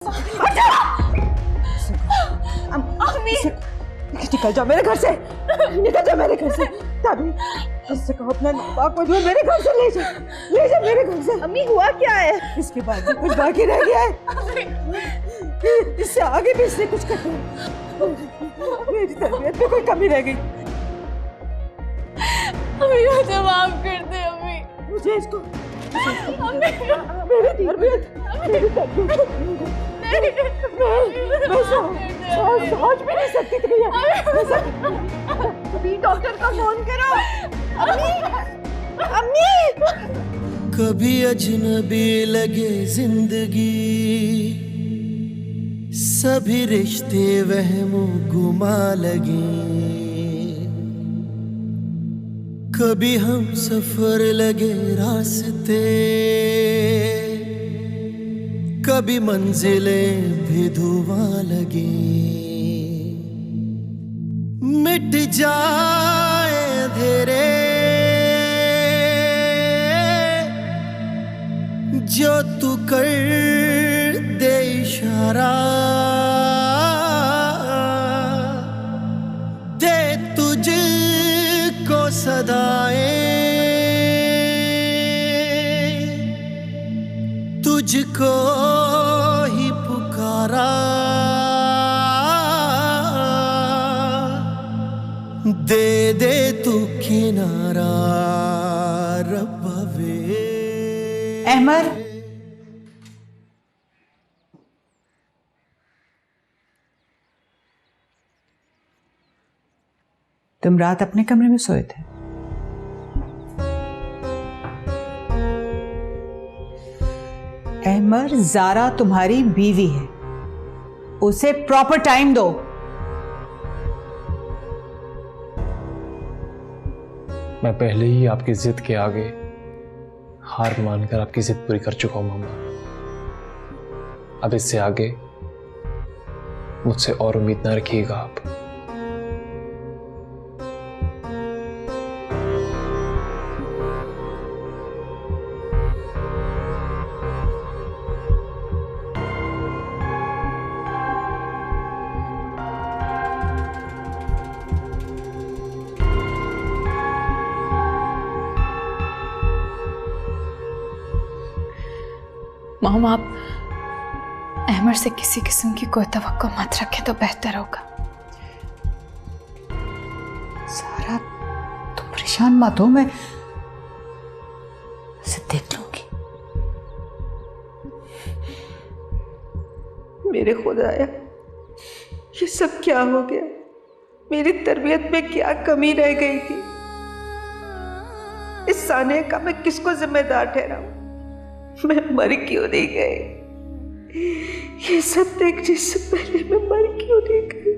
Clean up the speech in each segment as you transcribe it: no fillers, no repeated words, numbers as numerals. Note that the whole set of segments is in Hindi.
अम्मी निकल जाओ मेरे घर से, निकल जाओ मेरे घर से। तभी इससे कहो अपना नापाक वजूद मेरे घर से ले जा मेरे घर से। अम्मी हुआ क्या है? इसके बाद भी कुछ बाकी रह गया है, इससे आगे भी इससे कुछ करते हैं। मेरी तरबियत में कोई कमी रह गई। अम्मी मुझे माफ कर दे अम्मी। मुझे इसको अम्मी मेरी तरबियत मैं सोच भी नहीं सकती थी। अभी डॉक्टर का फोन करो। अम्मी कभी अजनबी लगे जिंदगी, सभी रिश्ते वहमो गुमा लगे। कभी हम सफर लगे रास्ते, कभी मंजिलें भी धुआं लगे। मिट जाए अंधेरे जो तू कर दे इशारा, दे तुझको सदाएं, तुझको ही पुकारा। दे दे तू किनारा रब्बा वे। अहमर, तुम रात अपने कमरे में सोए थे? अहमर, ज़ारा तुम्हारी बीवी है, उसे प्रॉपर टाइम दो। मैं पहले ही आपकी जिद के आगे हार मानकर आपकी जिद पूरी कर चुका हूं मामा। अब इससे आगे मुझसे और उम्मीद ना रखिएगा आप। मॉम, आप अहमर से किसी किस्म की कोई तवक्को मत रखें तो बेहतर होगा। सारा तुम परेशान मत हो, मैं उसे देख लूंगी। मेरे खुदाया, ये सब क्या हो गया? मेरी तरबियत में क्या कमी रह गई थी? इस साने का मैं किसको जिम्मेदार ठहराऊं? मैं मर क्यों नहीं गई? ये सब देखने से पहले मैं मर क्यों नहीं गई?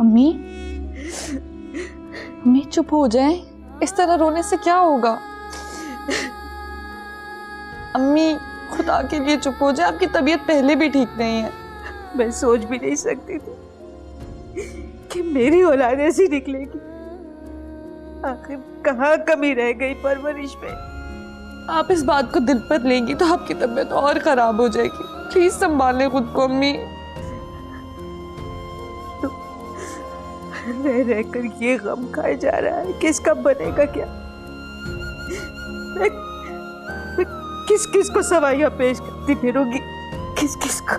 अम्मी, अम्मी चुप हो जाए, इस तरह रोने से क्या होगा? अम्मी खुदा के लिए चुप हो जाए, आपकी तबीयत पहले भी ठीक नहीं है। मैं सोच भी नहीं सकती थी कि मेरी औलाद ऐसी निकलेगी। आखिर कहाँ कमी रह गई परवरिश में? आप इस बात को दिल पर लेंगी तो आपकी तबीयत और खराब हो जाएगी। प्लीज संभालें खुद को अम्मी। रह रहकर ये गम खाया जा रहा है कि इसका बनेगा क्या? मैं किस किस को सवाइयां पेश करती फिरूंगी? किस किस को?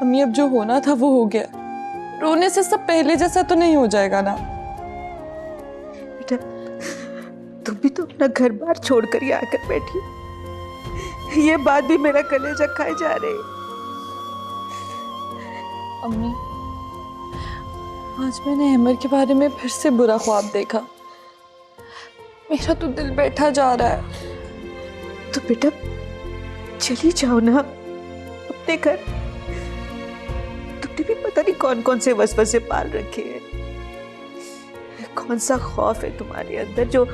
अम्मी, अब जो होना था वो हो गया। रोने से सब पहले जैसा तो नहीं हो जाएगा ना। बेटा, तुम भी तो अपना घर बार छोड़कर ही आकर बैठी। ये बात भी मेरा कलेजा खाए जा रही। अम्मी, आज मैंने अहमर के बारे में फिर से बुरा ख्वाब देखा। मेरा तो दिल बैठा जा रहा है। तो बेटा चली जाओ ना अपने घर। तुमने भी पता नहीं कौन कौन से वसवसे पाल रखे हैं। कौन सा खौफ है तुम्हारे अंदर जो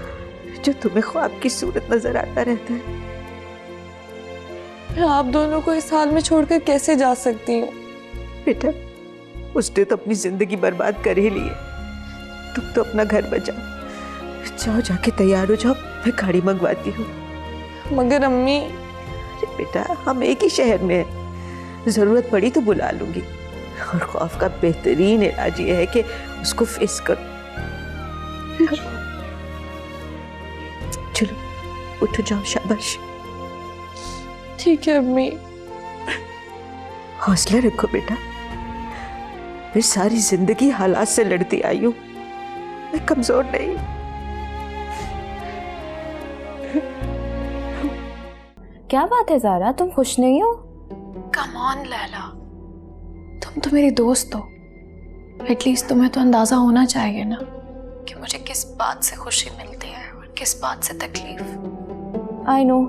जो तुम्हें ख्वाब की सूरत नजर आता रहता है। मैं आप दोनों को इस हाल में छोड़कर कैसे जा सकती हूँ? बेटा उसने तो अपनी जिंदगी बर्बाद कर ही ली है। तुम तो अपना घर बचाओ। जाओ जाके तैयार हो जाओ, मैं गाड़ी मंगवाती हूँ। मगर अम्मी, अरे बेटा हम एक ही शहर में हैं, जरूरत पड़ी तो बुला लूंगी। और खौफ का बेहतरीन इलाज ये है कि उसको फेस करो। चलो उठो जाओ, शाबाश। ठीक है अम्मी। हौसला रखो बेटा। मैं सारी जिंदगी हालात से लड़ती आई हूँ, मैं कमजोर नहीं। क्या बात है ज़ारा, तुम खुश नहीं हो? कम ऑन लैला, तुम तो मेरी दोस्त हो। एटलीस्ट तुम्हें तो अंदाजा होना चाहिए ना कि मुझे किस बात से खुशी मिलती है और किस बात से तकलीफ। आई नो,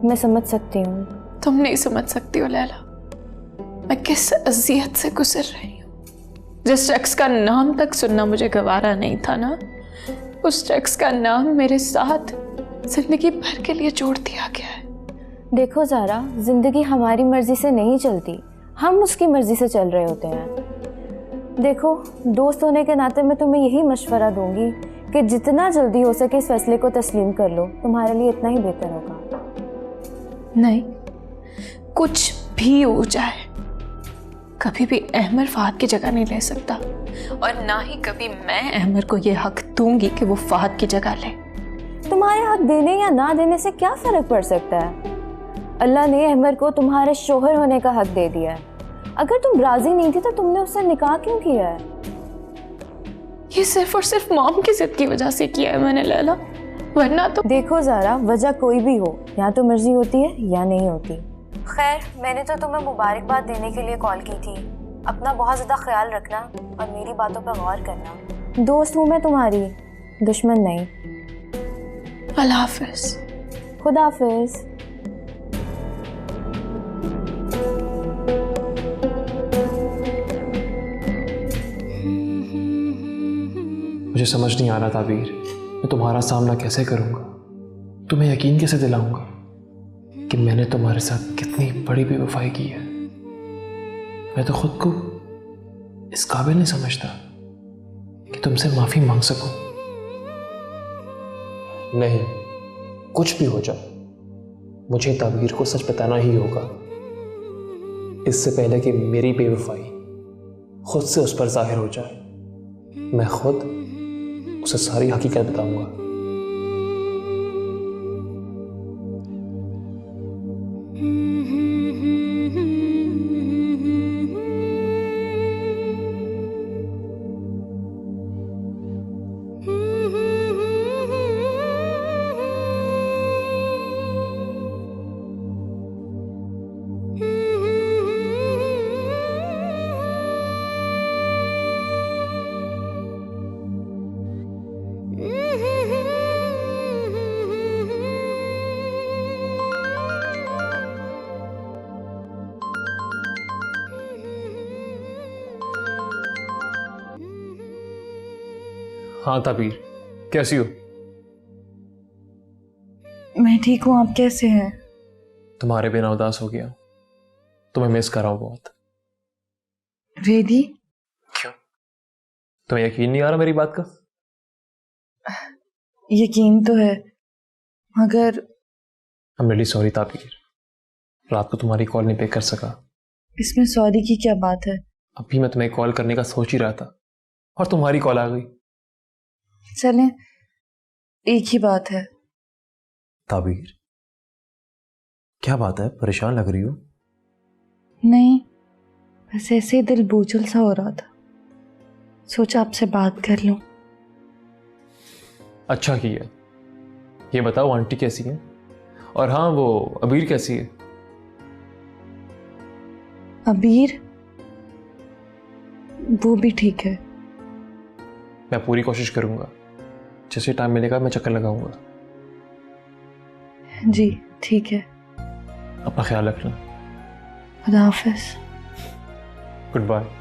मैं समझ सकती हूँ। तुम नहीं समझ सकती हो लैला, मैं किस अजियत से गुजर रही हूँ। जिस शख्स का नाम तक सुनना मुझे गवारा नहीं था ना, उस शख्स का नाम मेरे साथ जिंदगी भर के लिए जोड़ दिया गया है। देखो ज़ारा, ज़िंदगी हमारी मर्जी से नहीं चलती, हम उसकी मर्जी से चल रहे होते हैं। देखो, दोस्त होने के नाते मैं तुम्हें यही मशवरा दूंगी कि जितना जल्दी हो सके इस फैसले को तस्लीम कर लो, तुम्हारे लिए इतना ही बेहतर होगा। नहीं, कुछ भी हो जाए, कभी भी अहमर फहद की जगह नहीं ले सकता, और ना ही कभी मैं अहमर को यह हक दूंगी कि वो फहद की जगह ले। तुम्हारे हक देने या ना देने से क्या फ़र्क पड़ सकता है? अल्लाह ने अहमर को तुम्हारे शोहर होने का हक दे दिया है। अगर तुम राजी नहीं थी तो तुमने उससे निकाह क्यों किया है? ये सिर्फ और सिर्फ मॉम की जिद की वजह से किया है मैंने लैला, वरना तो। देखो ज़ारा, वजह कोई भी हो, या तो मर्जी होती है या नहीं होती। खैर, मैंने तो तुम्हें मुबारकबाद देने के लिए कॉल की थी। अपना बहुत ज़्यादा ख्याल रखना और मेरी बातों पर गौर करना। दोस्त हूँ मैं तुम्हारी, दुश्मन नहीं। अल्लाह हाफिज़। खुदा हाफिज़। मुझे समझ नहीं आ रहा ताबीर, मैं तुम्हारा सामना कैसे करूंगा, तुम्हें यकीन कैसे दिलाऊंगा कि मैंने तुम्हारे साथ कितनी बड़ी बेवफाई की है। मैं तो खुद को इस काबिल नहीं समझता कि तुमसे माफी मांग सकूं। नहीं, कुछ भी हो जाए, मुझे ताबीर को सच बताना ही होगा, इससे पहले कि मेरी बेवफाई खुद से उस पर जाहिर हो जाए। मैं खुद उसे सारी हकीकत बताऊंगा। हाँ ताबीर, कैसी हो? मैं ठीक हूँ, आप कैसे हैं? तुम्हारे बिना उदास हो गया, तुम्हें मिस कर रहा हूं बहुत। रेडी? क्यों, तुम्हें यकीन नहीं आ रहा मेरी बात का? यकीन तो है, मगर आई एम रियली सॉरी ताबीर, रात को तुम्हारी कॉल नहीं पिक कर सका। इसमें सॉरी की क्या बात है? अभी मैं तुम्हें कॉल करने का सोच ही रहा था और तुम्हारी कॉल आ गई। चलें, एक ही बात है। ताबीर, क्या बात है, परेशान लग रही हो? नहीं, बस ऐसे ही दिल बोझल सा हो रहा था, सोचा आपसे बात कर लूं। अच्छा किया। ये बताओ आंटी कैसी है और हाँ, वो अबीर कैसी है? अबीर वो भी ठीक है। मैं पूरी कोशिश करूंगा, जैसे टाइम मिलेगा मैं चक्कर लगाऊंगा। जी ठीक है। अपना ख्याल रखना। खुदा हाफिज। Good bye.